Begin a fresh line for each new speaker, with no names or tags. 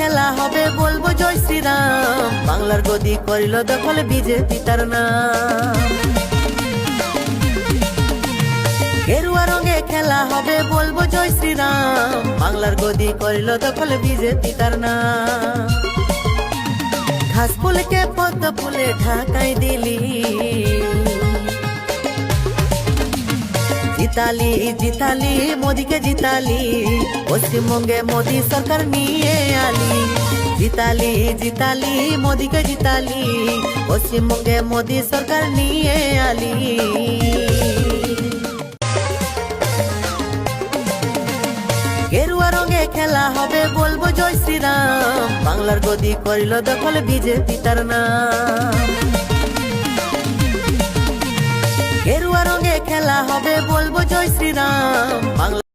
খেলা হবে বলবো জয় শ্রীরাম, বাংলার গদি করিল দখল বিজেপি তার নাম। গেরুয়া রঙে খেলা হবে বলবো জয় শ্রীরাম, বাংলার গদি করিল দখল বিজেপি তার নাম। ঘাস ফুলকে পদ্ম ফুলে ঢাকাই দিলি, জিতালি জিতালি মোদিকে জিতালি, পশ্চিমবঙ্গে মোদি সরকার নিয়ে আলি। জিতালি জিতালি মোদিকে জিতালি, পশ্চিমবঙ্গে মোদি সরকার নিয়ে আলি। গেরুয়া রঙে খেলা হবে বলবো জয় শ্রীরাম, বাংলার গদি করিল দখল বিজেপি তার নাম। গেরুয়া রঙে খেলা হবে বলবো জয় শ্রীরাম, বাংলা